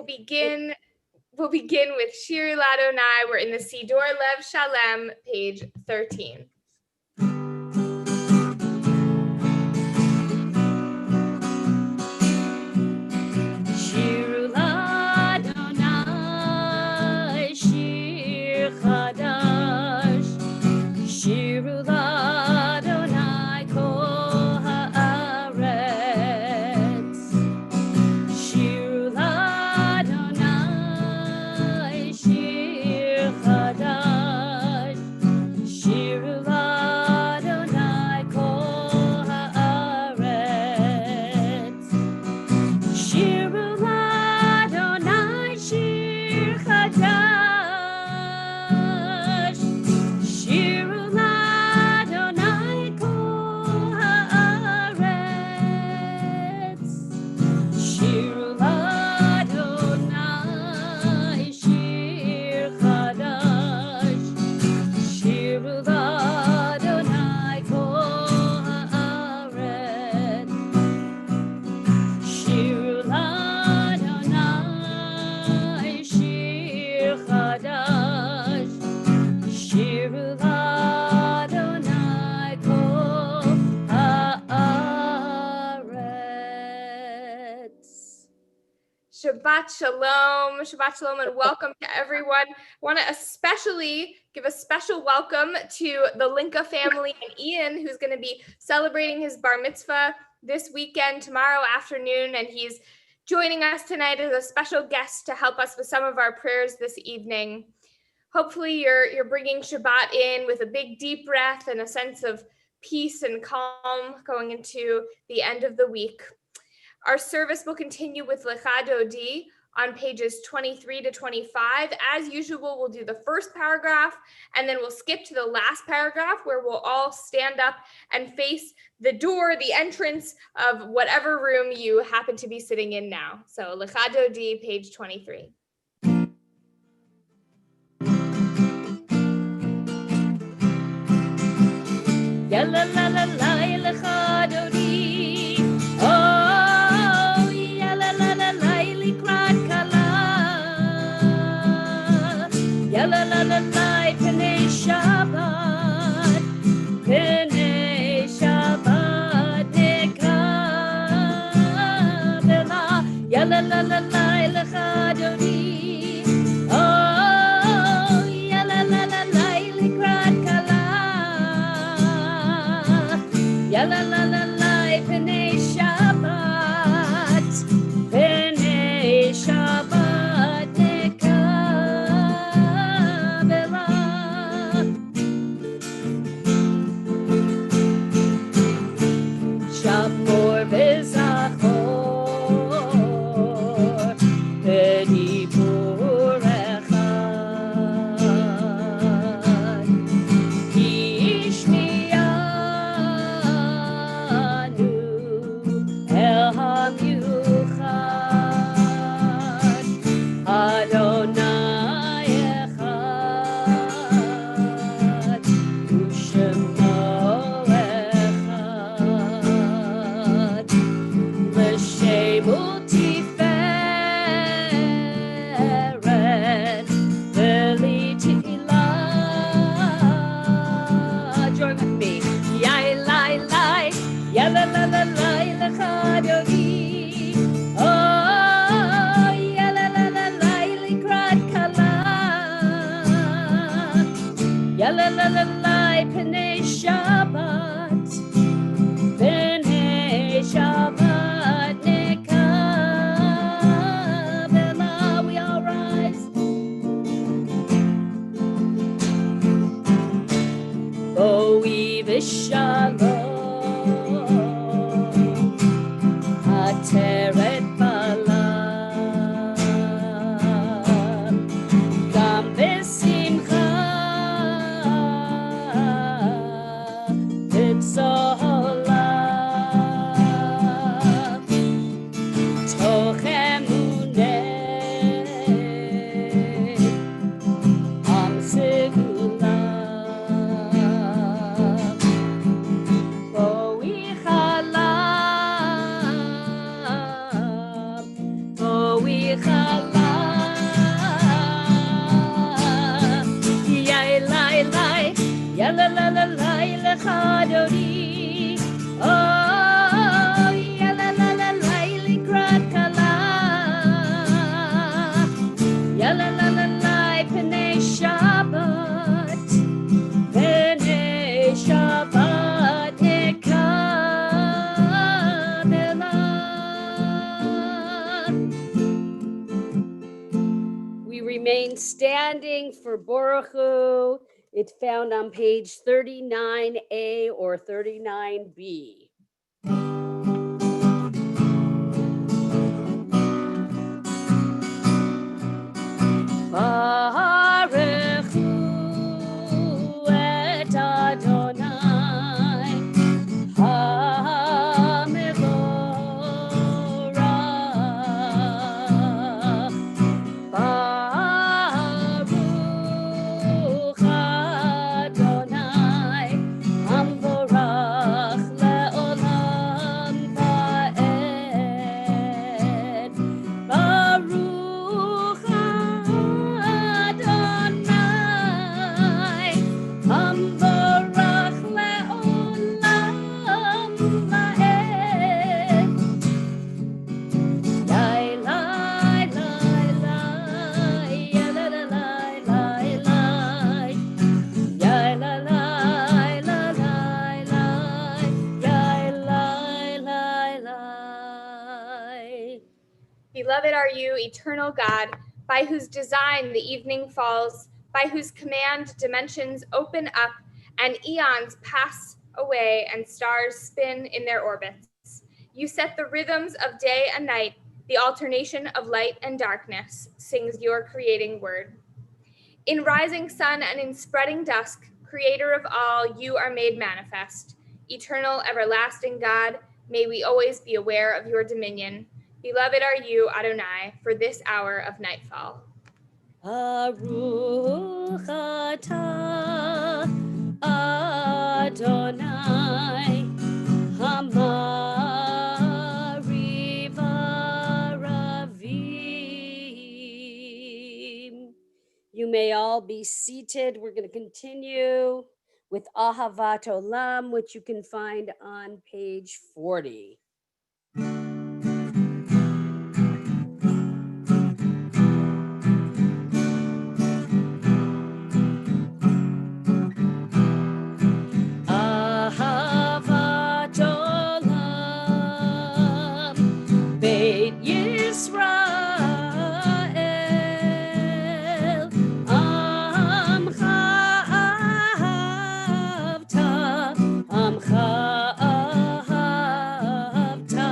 begin with Shir Ladonai. We're in the Sidor Lev Shalem, page 13. Shir Ladonai, Shir Chadash, Shir Ladonai kol haaretz. Shir Ladonai, Shir Chadash, Shir Ladonai kol haaretz. Shir Ladonai, Shir Chadash, Shir Ladonai kol haaretz. Shir Ladonai, Shir Chadash, Shir Ladonai kol haaretz. Shir Ladonai, Shir Chadash, Shir Ladonai kol haaretz. Shabbat Shalom, and welcome to everyone. I want to especially give a special welcome to the Linka family and Ian, who's going to be celebrating his bar mitzvah this weekend, tomorrow afternoon, and he's joining us tonight as a special guest to help us with some of our prayers this evening. Hopefully you're bringing Shabbat in with a big deep breath and a sense of peace and calm going into the end of the week. Our service will continue with Lecha Dodi on pages 23 to 25. As usual, we'll do the first paragraph, and then we'll skip to the last paragraph where we'll all stand up and face the door, the entrance of whatever room you happen to be sitting in now. So Lecha Dodi, page 23. Yalla la la la Lecha Dodi. Oh, yalla la la la likrat kala. Yalla la la la Pnei Shabbat, Pnei Shabbat nekabela. Yalla la la la Lecha Dodi. Oh, yalla la la la likrat kala. Yalla la la la Pnei Shabbat, Pnei Shabbat nekabela. Shapor v'zachor b'dibur echad. Ishmiyanu el hamiuchad. Adonai echad, u'shemo echad. L'shemu tiferet v'litila. Join with me. Yai lai lai, yalla la la la Lecha Dodi. Oh, yalla la la la likrat kala. Yalla la la la Pnei Shabbat, Pnei Shabbat nekabela. We all rise. Boi v'shalom, hateret balam, gam v'simcha, v'tzola, toch emuneh, am segula. Boi chala, remain standing for Baruch Hu. It's found on page 39A or 39B. Baruch Hu et Adonai HaMevorach. Baruch Adonai HaMevorach le'olam va'ed. Baruch Adonai HaMevorach le'olam va'ed. Lai lai lai lai, ya la la lai lai lai, ya la lai la lai lai, ya lai lai lai. Beloved are you, eternal God, by whose design the evening falls, by whose command dimensions open up, and eons pass away and stars spin in their orbits. You set the rhythms of day and night, the alternation of light and darkness, sings your creating word. In rising sun and in spreading dusk, creator of all, you are made manifest. Eternal, everlasting God, may we always be aware of your dominion. Beloved are you, Adonai, for this hour of nightfall. Baruch atah Adonai Hamarivaravim. You may all be seated. We're going to continue with Ahavat Olam, which you can find on page 40. Ahavat Olam, Beit Yisrael, Amcha ahavta, Amcha ahavta.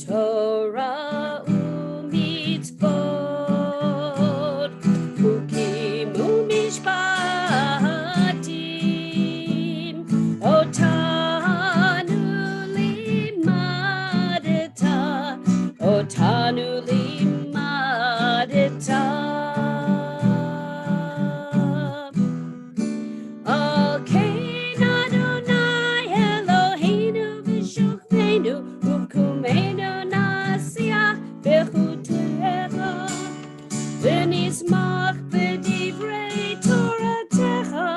Torah umitzvot, Chukim umishpatim, Otanu limadeta, Otanu limadeta. Al Kain Adonai Eloheinu v'shokmeinu u'kumeinu nasiach b'chutecha v'nismach b'divrei Toratecha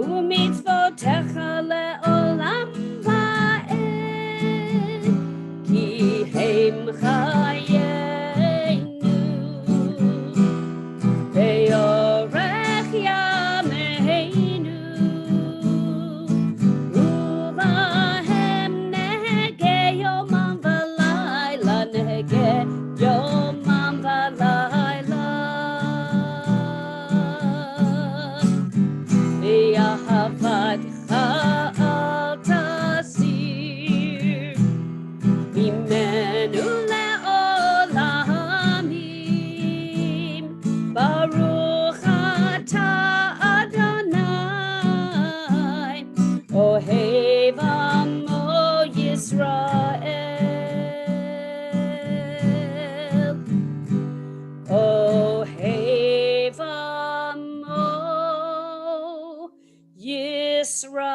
u'mitzvotecha le'olam va'ed ki hem chayenu ve'orech yameinu u'lahem nehege yomam v'layla nehege yomam v'layla ve'ahavatcha al tasir mimenu le'olamim. Baruch atah Adonai ohev amo Yisrael, ohev amo Yisrael.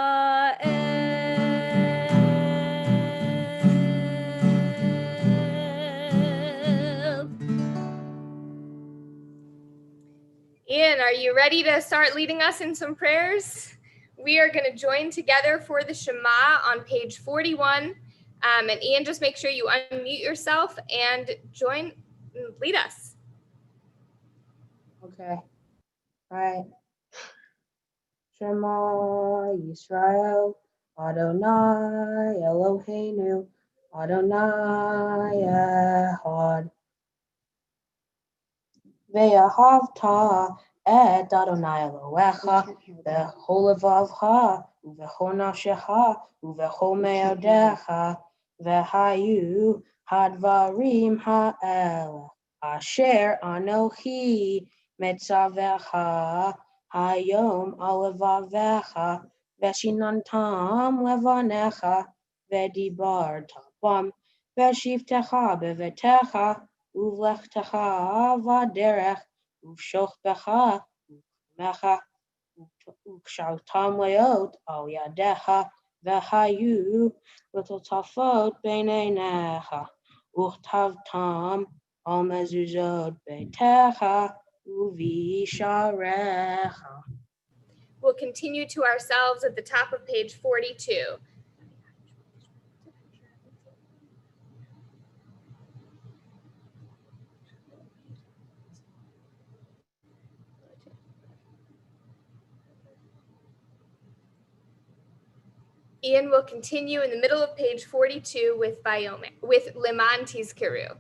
Ian, are you ready to start leading us in some prayers? We are going to join together for the Shema on page 41. And Ian, just make sure you unmute yourself and lead us. Okay. All right. Shema Yisrael, Adonai Eloheinu, Adonai echad. Ve'ahavta et Adonai Elohecha b'chol levavcha u'b'chol nafshecha u'b'chol me'odecha v'hayu hadvarim ha'el asher anochi metzavecha hayom al levavecha v'shinantam levanecha v'dibarta bam v'shivtecha bevetecha Uvlechtecha vaderech, uvshochbecha, uvmecha, ukshaltam leot al yadecha, vehayu little tafot beinenecha, uchtavtam al mezuzot beitecha, uvisharecha. We'll continue to ourselves at the top of page 42. Ian will continue in the middle of page 42 with Leman Tizkiru.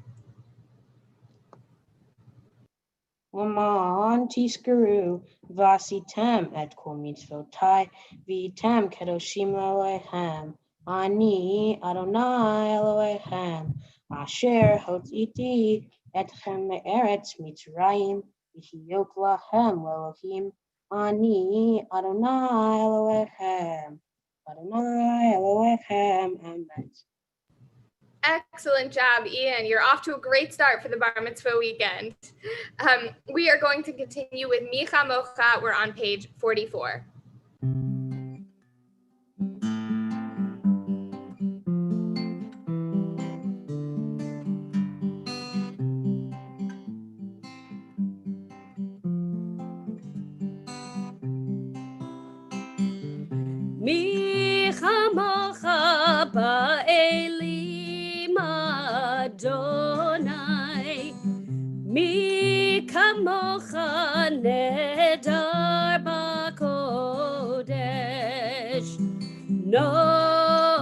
Leman Tizkiru vasitem et kol mitzvotai v'item kedoshim lelechem. Ani Adonai Elohechem asher hotziti etchem me'eretz Mitzrayim v'hiyot lachem lelohim. Ani Adonai Elohechem. Adonai Elohechem. Amen. Excellent job, Ian. You're off to a great start for the Bar Mitzvah weekend. We are going to continue with Micha Mocha. We're on page 44. Micha Mocha ba'elim Adonai, Mi kamocha nedar b'kodesh, Nora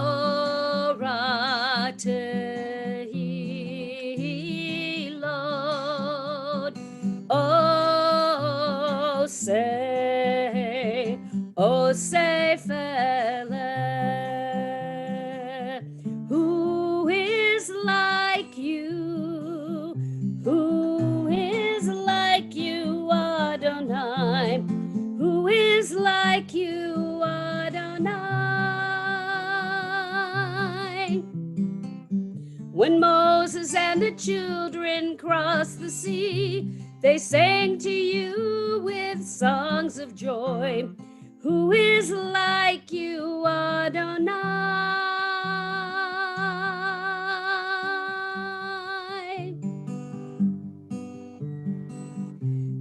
tehilot, Osei Feleh. Who is like you? Who is like you, Adonai? Who is like you, Adonai? When Moses and the children crossed the sea, they sang to you with songs of joy. Who is like you, Adonai?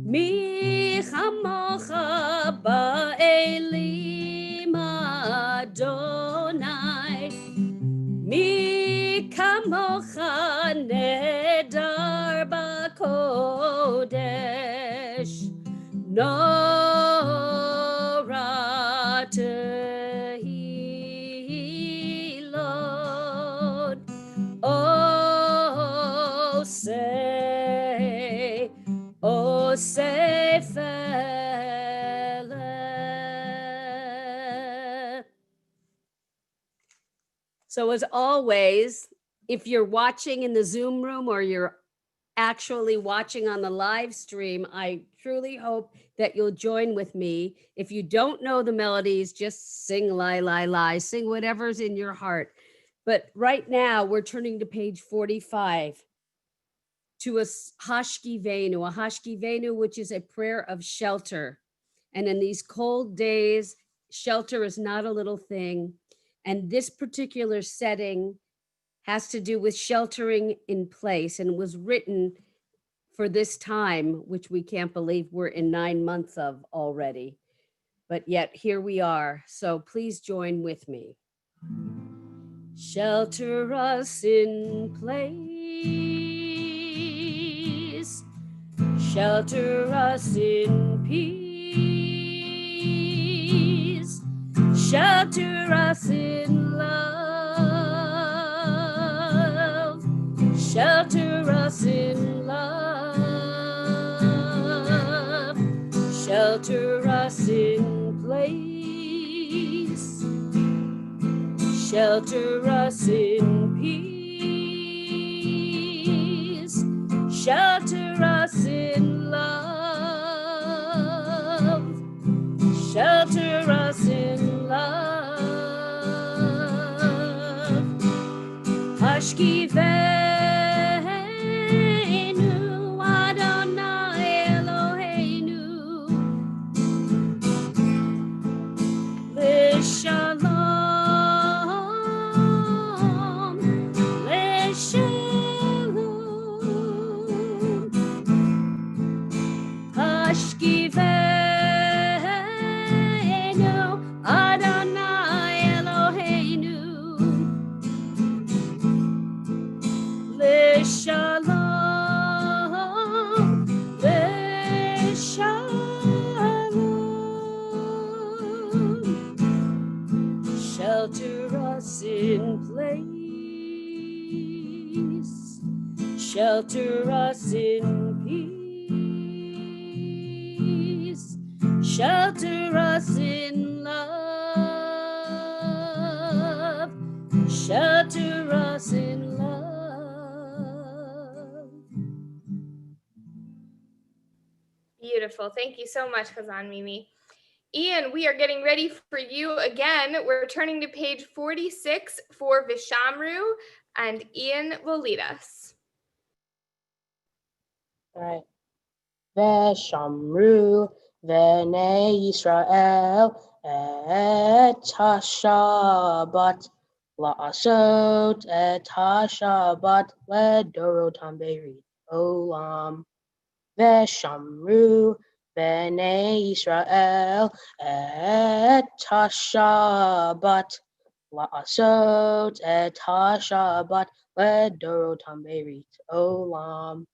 Mi chamocha ba'elim Adonai, Mi kamocha nedar b'kodesh, Nora tehilot, Osei Feleh. So as always, if you're watching in the Zoom room or you're actually watching on the live stream, I truly hope that you'll join with me. If you don't know the melodies, just sing lie, lie, lie, sing whatever's in your heart. But right now we're turning to page 45 to a hashkivenu, which is a prayer of shelter. And in these cold days, shelter is not a little thing. And this particular setting has to do with sheltering in place and was written for this time, which we can't believe we're in 9 months of already. But yet here we are. So please join with me. Shelter us in place. Shelter us in peace. Shelter us in love. Shelter us in peace. Shelter us in love. Shelter us in love. Hashkivenu Adonai Eloheinu L'shalom L'shalom Hashkivenu Adonai Eloheinu L'shalom, l'shalom. Shelter us in place. Shelter us in peace. Shelter us in love. Shelter us in love. Beautiful. Thank you so much, Khazan Mimi. Ian, we are getting ready for you again. We're turning to page 46 for Vishamru, and Ian will lead us. All right. Veshamru V'nei Yisrael et HaShabbat La'asot et HaShabbat Ledorotam Berit Olam. Veshamru V'nei Yisrael et HaShabbat La'asot et HaShabbat Ledorotam Berit Olam.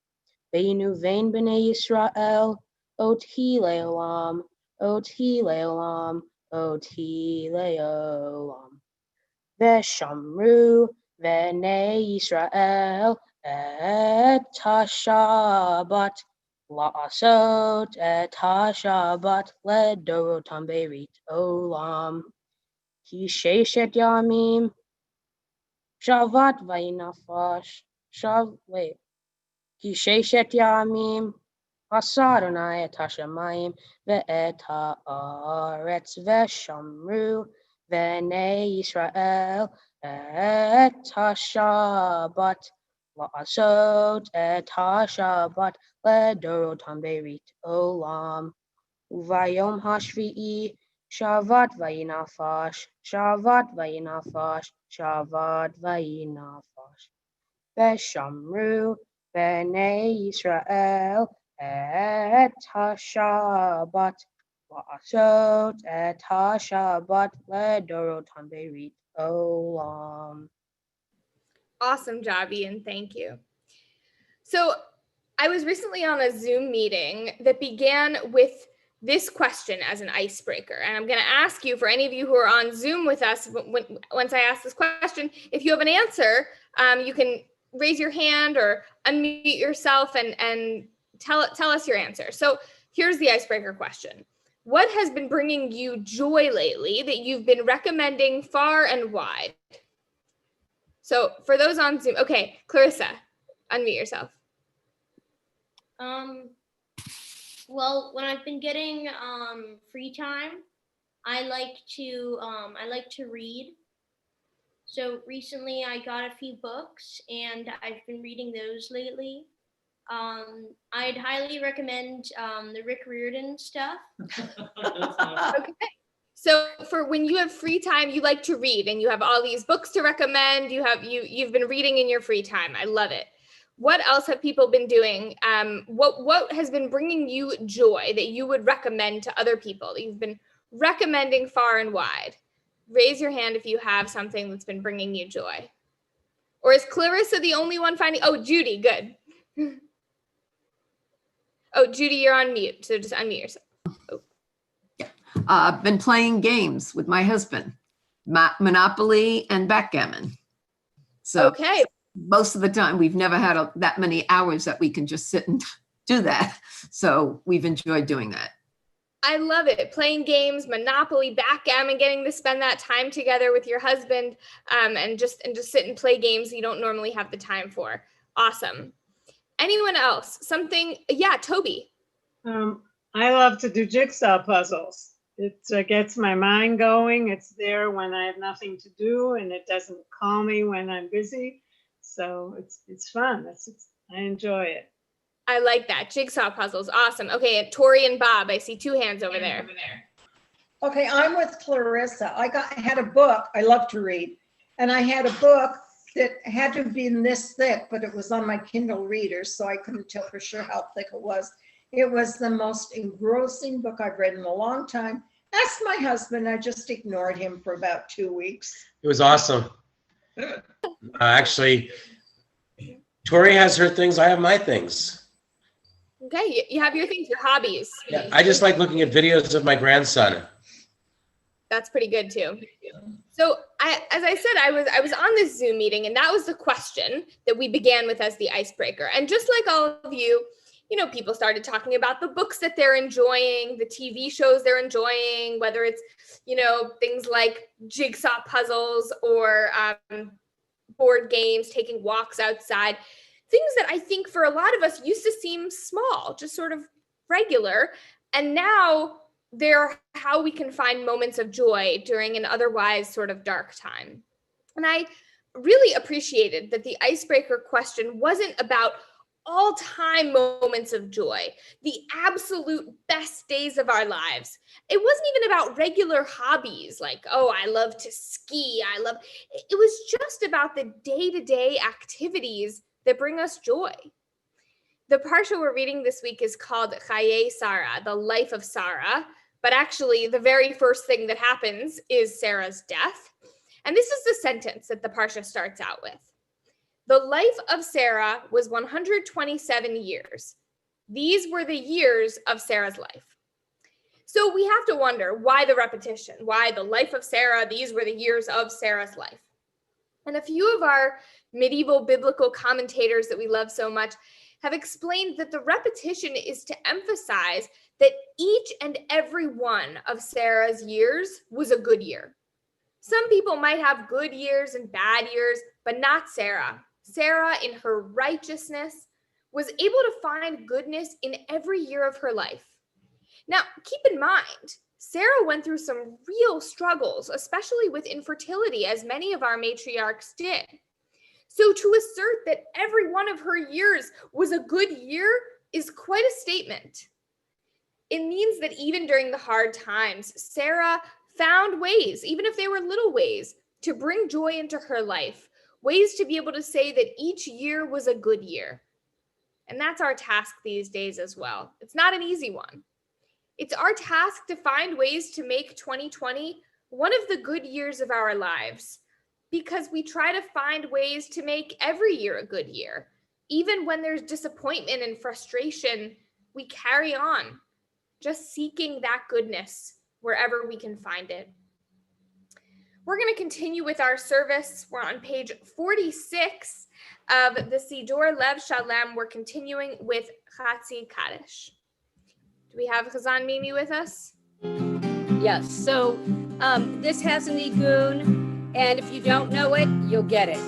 Veinu vein b'nei Yisrael, oti leolam, oti leolam, oti leolam. Veshamru v'nei Yisrael et HaShabbat, la'asot et HaShabbat ledorotam berit olam. Ki sheshet yamim, shavat vayinafash, Ki sheshet yamim, asar Adonai et hashamayim ve'et haaretz veshamru v'nei Yisrael et hashabat la'asot et hashabat ledorotam berit olam. Uvayom hashvi'i shavat vayinafash, shavat vayinafash, shavat vayinafash. Veshamru B'nei Yisrael et HaShabbat la'asot et HaShabbat ledorotam berit olam. Awesome job, Ian. Thank you. So I was recently on a Zoom meeting that began with this question as an icebreaker. And I'm going to ask you, for any of you who are on Zoom with us, once I ask this question, if you have an answer, you can raise your hand or unmute yourself and tell us your answer. So here's the icebreaker question. What has been bringing you joy lately that you've been recommending far and wide? So for those on Zoom, okay, Clarissa, unmute yourself. Well, when I've been getting free time, I like to read. So recently I got a few books and I've been reading those lately. I'd highly recommend the Rick Riordan stuff. Okay. So for when you have free time, you like to read and you have all these books to recommend. You've been reading in your free time. I love it. What else have people been doing? What has been bringing you joy that you would recommend to other people that you've been recommending far and wide? Raise your hand if you have something that's been bringing you joy. Or is Clarissa the only one finding? Oh, Judy, good. Oh, Judy, you're on mute, so just unmute yourself. Oh. I've been playing games with my husband, Monopoly and backgammon. So okay. Most of the time, we've never had that many hours that we can just sit and do that. So we've enjoyed doing that. I love it. Playing games, Monopoly, backgammon, getting to spend that time together with your husband, and just sit and play games you don't normally have the time for. Awesome. Anyone else? Something? Yeah, Toby. I love to do jigsaw puzzles. It gets my mind going. It's there when I have nothing to do, and it doesn't call me when I'm busy. So it's fun. I enjoy it. I like that. Jigsaw puzzles. Awesome. Okay, Tori and Bob, I see 2 hands over there. Okay, I'm with Clarissa. I had a book. I love to read. And I had a book that had to be this thick, but it was on my Kindle reader, so I couldn't tell for sure how thick it was. It was the most engrossing book I've read in a long time. Asked my husband, I just ignored him for about 2 weeks. It was awesome. Actually, Tori has her things. I have my things. Okay, you have your things, your hobbies. Yeah, I just like looking at videos of my grandson. That's pretty good too. So as I said, I was on this Zoom meeting, and that was the question that we began with as the icebreaker. And just like all of you, people started talking about the books that they're enjoying, the TV shows they're enjoying, whether it's, things like jigsaw puzzles or board games, taking walks outside, things that I think for a lot of us used to seem small, just sort of regular. And now they're how we can find moments of joy during an otherwise sort of dark time. And I really appreciated that the icebreaker question wasn't about all-time moments of joy, the absolute best days of our lives. It wasn't even about regular hobbies like, oh, I love to ski. It was just about the day-to-day activities that bring us joy. The parsha we're reading this week is called Chaye Sarah, the life of Sarah. But actually, the very first thing that happens is Sarah's death. And this is the sentence that the parsha starts out with. The life of Sarah was 127 years. These were the years of Sarah's life. So we have to wonder, why the repetition? Why the life of Sarah? These were the years of Sarah's life. And a few of our medieval biblical commentators that we love so much have explained that the repetition is to emphasize that each and every one of Sarah's years was a good year. Some people might have good years and bad years, but not Sarah. Sarah, in her righteousness, was able to find goodness in every year of her life. Now, keep in mind, Sarah went through some real struggles, especially with infertility, as many of our matriarchs did. So to assert that every one of her years was a good year is quite a statement. It means that even during the hard times, Sarah found ways, even if they were little ways, to bring joy into her life, ways to be able to say that each year was a good year. And that's our task these days as well. It's not an easy one. It's our task to find ways to make 2020 one of the good years of our lives, because we try to find ways to make every year a good year. Even when there's disappointment and frustration, we carry on, just seeking that goodness wherever we can find it. We're going to continue with our service. We're on page 46 of the Siddur Lev Shalem. We're continuing with Chatzi Kaddish. Do we have Chazan Mimi with us? Yes. So this has an igun, and if you don't know it, you'll get it.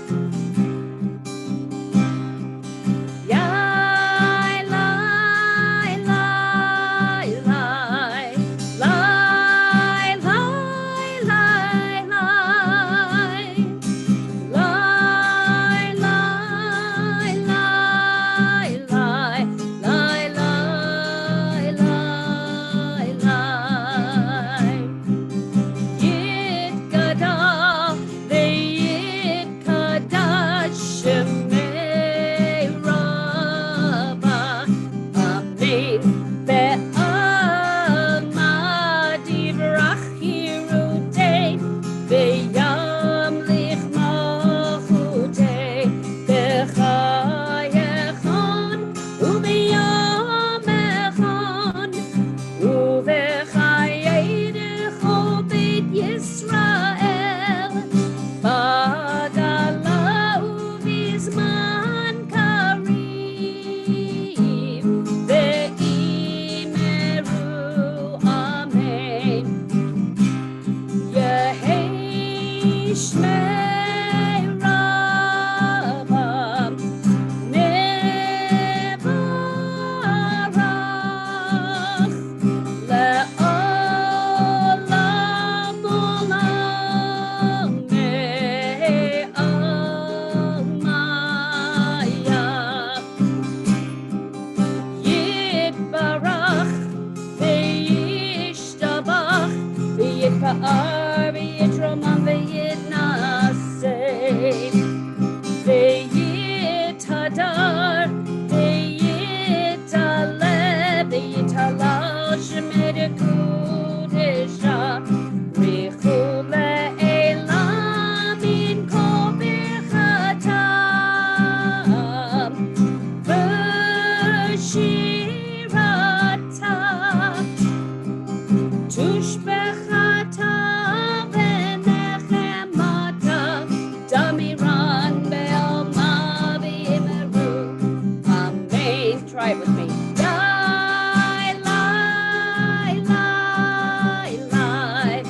Try it with me. Lie, lie, lie, lie.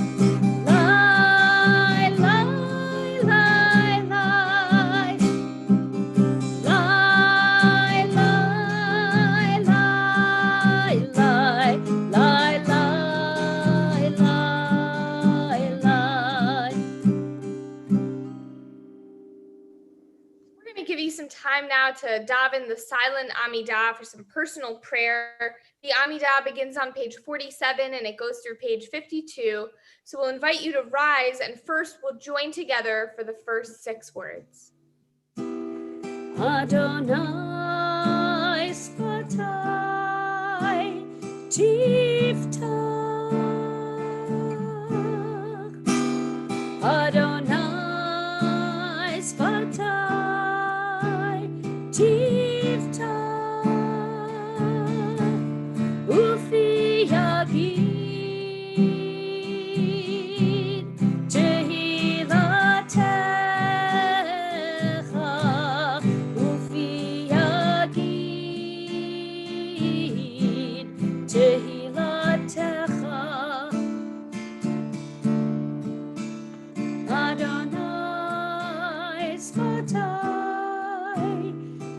Lie, lie, lie, lie. Lie, lie, lie, lie. Lie, lie, lie, lie. We're going to give you some time now to dive in the silent Amidah for some personal prayer. The Amidah begins on page 47 and it goes through page 52. So we'll invite you to rise, and first we'll join together for the first 6 words. Adonai Spatai Tiftach. Adonai Spatai Tiftach. Ufi Yagid Tehilatecha. Ufi Yagid Tehilatecha. Adonai Spatai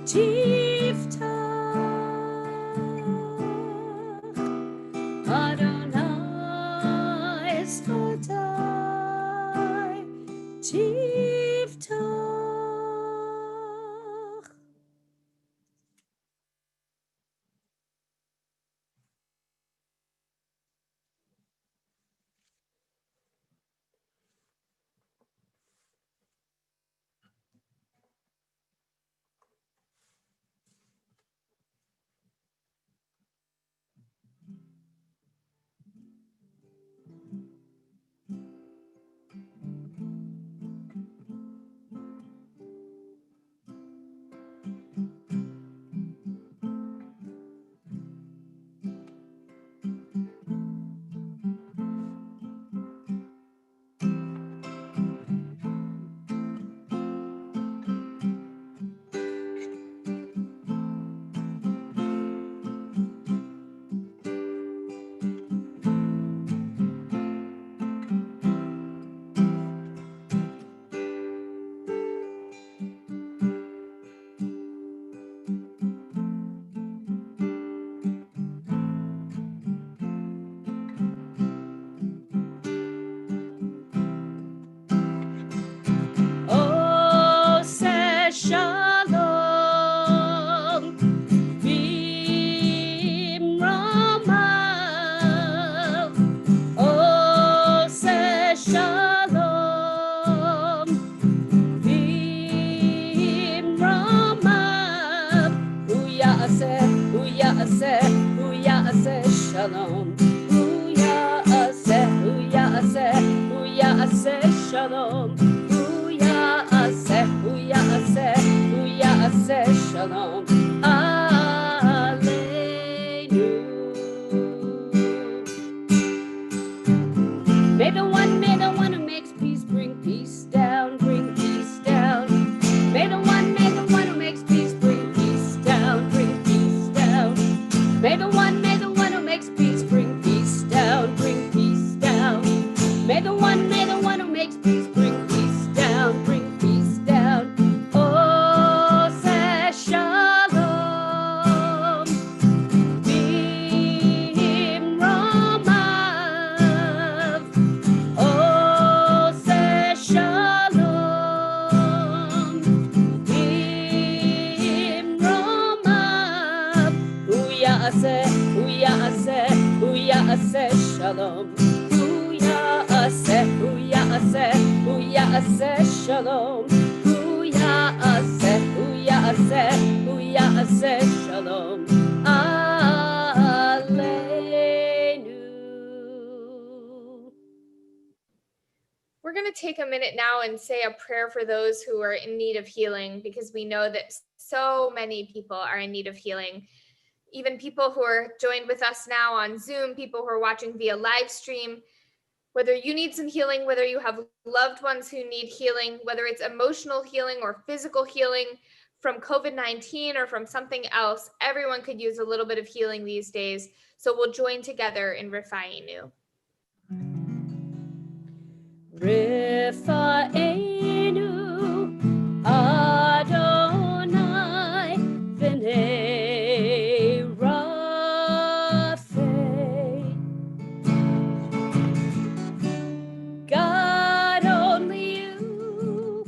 Tiftach. Adonai Spatai Tiftach. Oh, say shalom, v'imromav. Oh, say shalom, v'imromav. Hu ya'aseh shalom. Hu ya'aseh shalom. Shalom, Aleinu. May the one who makes peace bring peace down, bring peace down. May the one who makes peace bring peace down, bring peace down. May the one who makes peace bring peace down, bring peace down. May the one who makes peace bring peace ya'aseh shalom, hu ya'aseh shalom aleinu. We're going to take a minute now and say a prayer for those who are in need of healing, because we know that so many people are in need of healing. Even people who are joined with us now on Zoom, people who are watching via live stream, whether you need some healing, whether you have loved ones who need healing, whether it's emotional healing or physical healing from COVID-19 or from something else, everyone could use a little bit of healing these days. So we'll join together in Rifa'inu. Rifa'enu Adonai v'nei Rapha. God, only you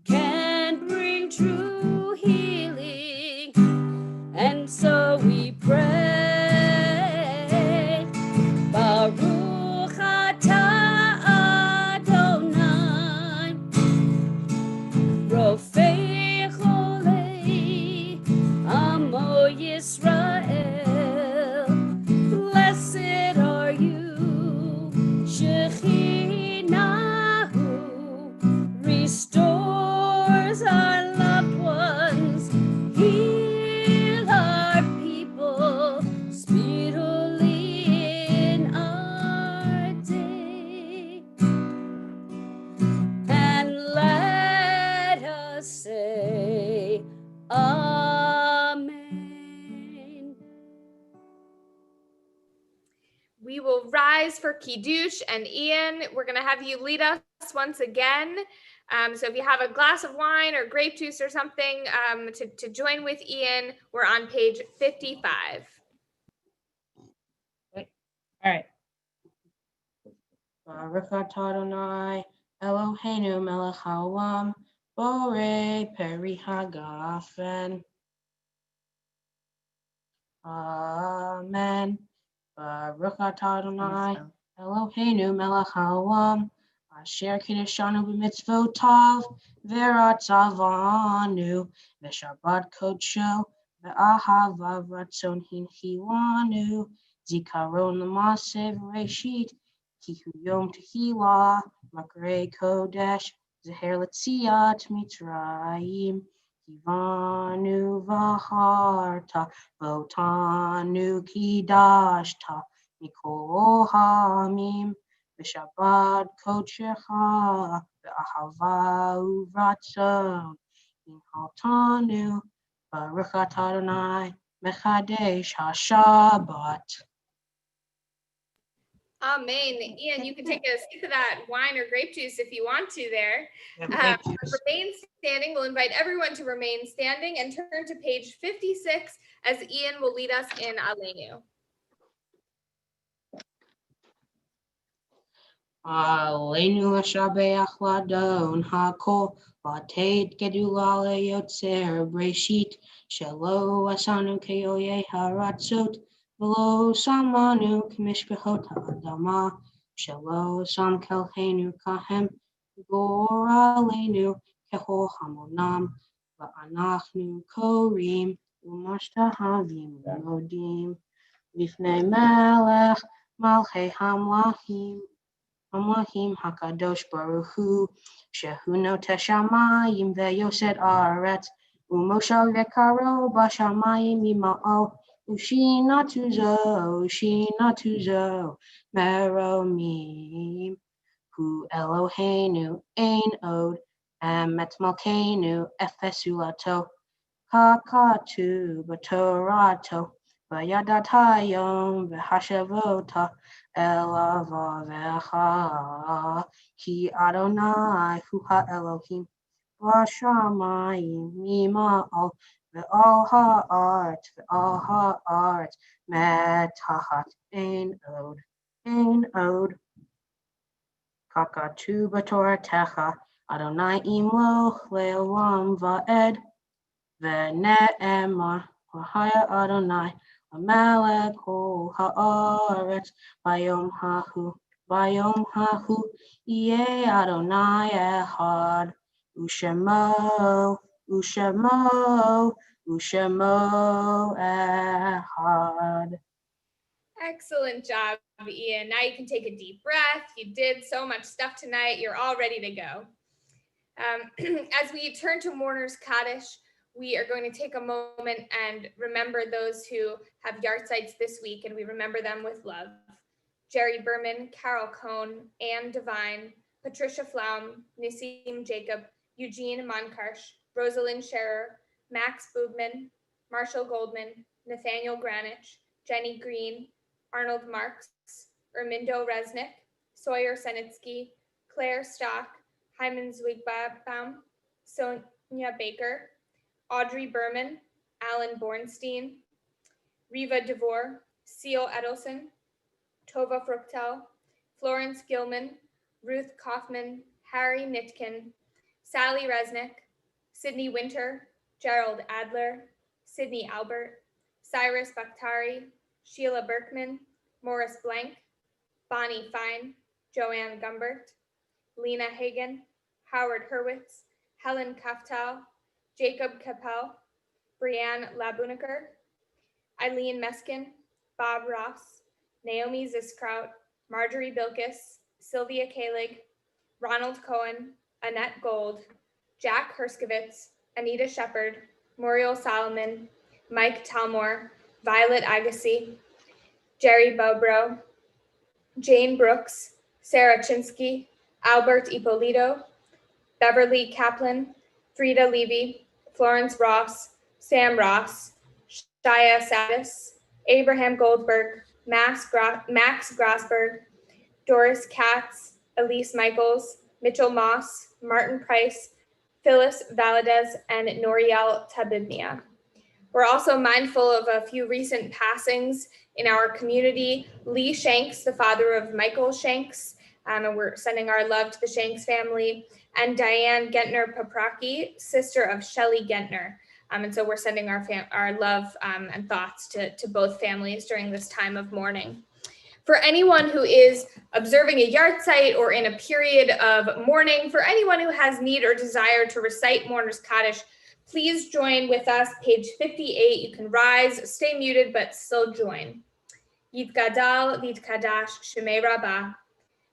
can bring true healing, and so we pray. Baruch atah Adonai, Rofei Cholei Amo Yisrael. Blessed are you, Shechinahu, restores our loved ones, heal our people speedily in our day. And let us say, Amen. We will rise for Kaddish, and Ian, we're going to have you lead us once again. So if you have a glass of wine or grape juice or something to join with Ian, we're on page 55. All right. Baruch atah Adonai Eloheinu melech haolam borei peri hagafen. Amen. Baruch atah Adonai Eloheinu melech haolam asher kiddushanu b'mitzvotav v'ratzavanu v'shabbat kodsho v'ahavav ratzon hinchilanu zikaron l'maseh v'reshit kihu yom tehillah makrei kodesh zeher l'tziat mitzrayim kivanu v'harta votanu kidashta mikol hamim v'shabbat kodshecha v'ahava uvratzon inhaltanu baruch atah Adonai mechadesh hashabbat. Amen. Ian, you can take a sip of that wine or grape juice if you want to there. Grape juice. Remain standing. We'll invite everyone to remain standing and turn to page 56 as Ian will lead us in Aleinu. Aleinu l'shabeach ladon hakol lateit gedula leyotzer breshit shelo asanu keoye haratzot v'lo samanu k'mishpachot ha'adama shelo sam kelchenu kahem gor aleinu kehol hamonam va'anachnu korim u'mashtahavim v'modim lifnei melech malchei hamlachim Hamlachim Hakadosh Baruch Hu Shehu Noteh Shamayim Ve'Yosed Aretz U'Moshav Vekaro B'Shamayim Ima'o Ushinatuzo Meromim Hu Eloheinu Ein Od Emet Malkeinu Efesulato Kakatu B'Torato V'Yadat Hayom V'Hashavota Elavavecha Ki Adonai Hu HaElohim V'Shamayim Mima'al V'Al Ha'art Metachat Ein Od Kakatu B'Toratecha Adonai Imloch Le'olam Va'ed V'Ne'emar V'Haya Adonai Amalek Kol Haaretz Bayom Hahu Vayom hahu yeh Adonai echad. Ushemo, Ushemo, Ushemo echad. Excellent job, Ian. Now you can take a deep breath. You did so much stuff tonight. You're all ready to go. As we turn to Mourner's Kaddish, we are going to take a moment and remember those who have yahrzeits this week, and we remember them with love. Jerry Berman, Carol Cohn, Anne Devine, Patricia Flaum, Nissim Jacob, Eugene Monkarsh, Rosalind Scherer, Max Boobman, Marshall Goldman, Nathaniel Granich, Jenny Green, Arnold Marks, Ermindo Resnick, Sawyer Senitsky, Claire Stock, Hyman Zwigbaum, Sonia Baker, Audrey Berman, Alan Bornstein, Riva DeVore, Seal Edelson, Tova Fruchtel, Florence Gilman, Ruth Kaufman, Harry Nitkin, Sally Resnick, Sydney Winter, Gerald Adler, Sydney Albert, Cyrus Bakhtari, Sheila Berkman, Morris Blank, Bonnie Fine, Joanne Gumbert, Lena Hagen, Howard Hurwitz, Helen Kaftal, Jacob Capel, Brianne Labuniker, Eileen Meskin, Bob Ross, Naomi Ziskraut, Marjorie Bilkis, Sylvia Kalig, Ronald Cohen, Annette Gold, Jack Herskovitz, Anita Shepard, Muriel Solomon, Mike Talmore, Violet Agassi, Jerry Bobro, Jane Brooks, Sarah Chinsky, Albert Ippolito, Beverly Kaplan, Frida Levy, Florence Ross, Sam Ross, Shia Sadis, Abraham Goldberg, Max Grasberg, Doris Katz, Elise Michaels, Mitchell Moss, Martin Price, Phyllis Valadez, and Noriel Tabibnia. We're also mindful of a few recent passings in our community. Lee Shanks, the father of Michael Shanks, and we're sending our love to the Shanks family, and Diane Gentner Paprocki, sister of Shelley Gentner. And so we're sending our love and thoughts to both families during this time of mourning. For anyone who is observing a yahrzeit or in a period of mourning, for anyone who has need or desire to recite Mourner's Kaddish, please join with us, page 58. You can rise, stay muted, but still join. Yitgadal v'yitkadash shemei Rabbah,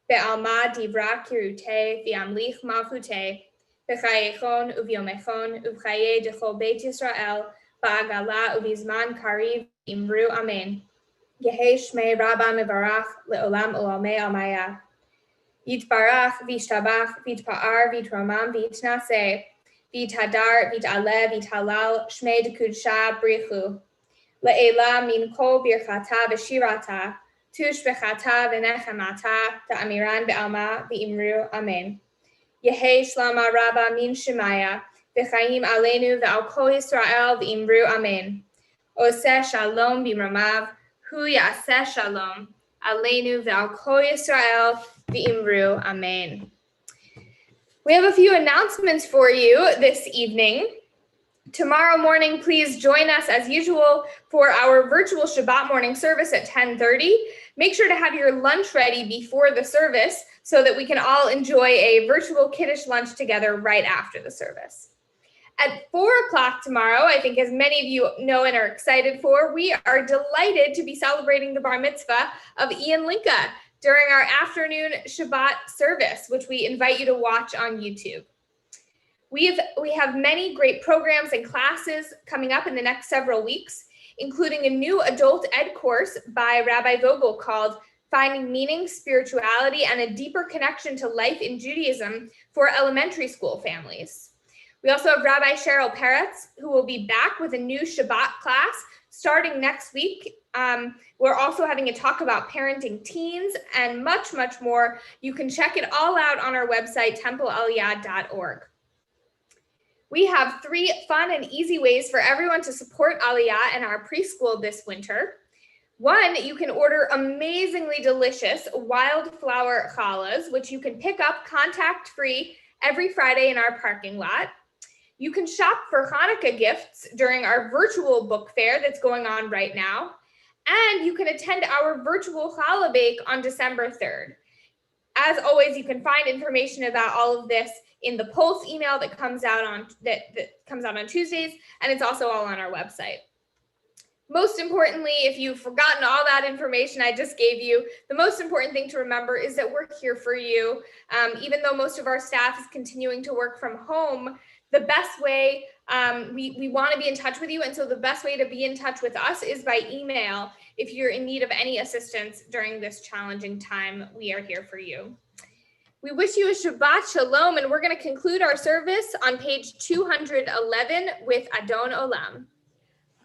be'alma divra kirute v'yamlich malchute, b'chayechon uvyomechon uvchaye dechol beit Yisrael, ba'agala uvizman kariv imru amen. Yehei shmei Rabbah mevarach le'olam olamei almaya. Yitbarach v'yishtabach v'yitpa'ar v'yitromam v'yitnaseh. V'yithadar v'yit'aleh v'yithalal shmei dekudsha brichu. Le'ela min kol birchata v'shirata, tush b'chata v'nechemata, ta'amiran be'alma v'imru amen. Yehei shlama Rabbah min shemaya, v'chaim aleinu v'al kol Yisrael v'imru amen. Oseh shalom b'mramav, hu yaseh shalom, aleinu v'al kol Yisrael v'imru amen. We have a few announcements for you this evening. Tomorrow morning, please join us as usual for our virtual Shabbat morning service at 10:30. Make sure to have your lunch ready before the service so that we can all enjoy a virtual Kiddush lunch together right after the service. At 4 o'clock tomorrow, I think as many of you know and are excited for, we are delighted to be celebrating the bar mitzvah of Ian Linka during our afternoon Shabbat service, which we invite you to watch on YouTube. We have many great programs and classes coming up in the next several weeks, including a new adult ed course by Rabbi Vogel called Finding Meaning, Spirituality, and a Deeper Connection to Life in Judaism for elementary school families. We also have Rabbi Cheryl Peretz, who will be back with a new Shabbat class starting next week. We're also having a talk about parenting teens and much, much more. You can check it all out on our website, templealiyah.org. We have 3 fun and easy ways for everyone to support Aliyah and our preschool this winter. 1, you can order amazingly delicious wildflower challahs, which you can pick up contact-free every Friday in our parking lot. You can shop for Hanukkah gifts during our virtual book fair that's going on right now. And you can attend our virtual challah bake on December 3rd. As always, you can find information about all of this in the Pulse email that comes out on Tuesdays, and it's also all on our website. Most importantly, if you've forgotten all that information I just gave you, the most important thing to remember is that we're here for you. Even though most of our staff is continuing to work from home, the best way, we want to be in touch with you. And so the best way to be in touch with us is by email. If you're in need of any assistance during this challenging time, we are here for you. We wish you a Shabbat Shalom, and we're going to conclude our service on page 211 with Adon Olam.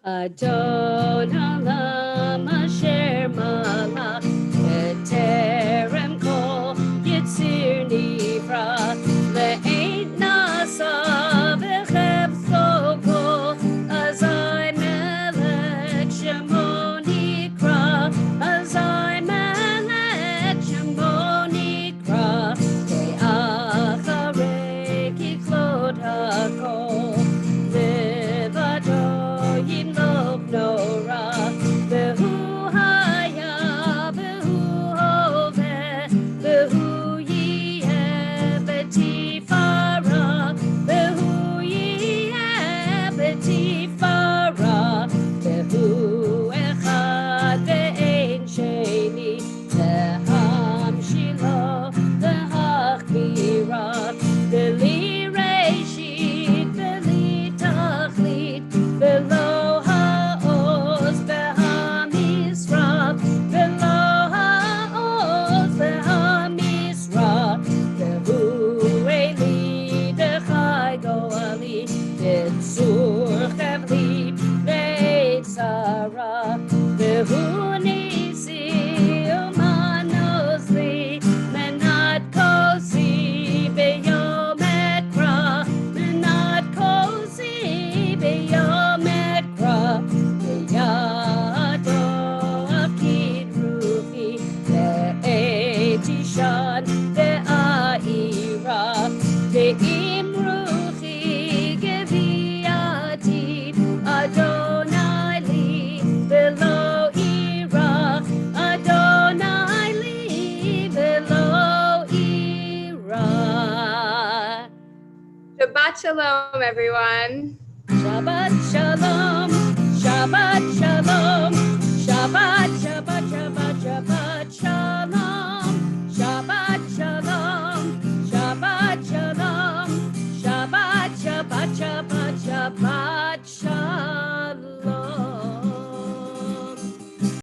Adon Olam Asher Malach B'terem Kol Yitzir Nivra Le'ein Nasa V'chefzo Kol Azai Melech Shemo Nikra Azai Melech Shemo Nikra Ve'acharei Kiklot HaKol Levado Nora, Behu Haya, Behu Hove, Behu Yeh Betifara, Behu Yeh Betifara, Behu Echad Ve'ein Sheni, Leham Shilo, Lehachbira, Beli Reshit, Beli Tachlit, Belo Shabbat Shalom, everyone. Shabbat Shalom, Shabbat Shalom, Shabbat, Shabbat, Shabbat, Shabbat Shalom, Shabbat Shalom, Shabbat Shalom, Shabbat, Shabbat, Shabbat, Shabbat Shalom.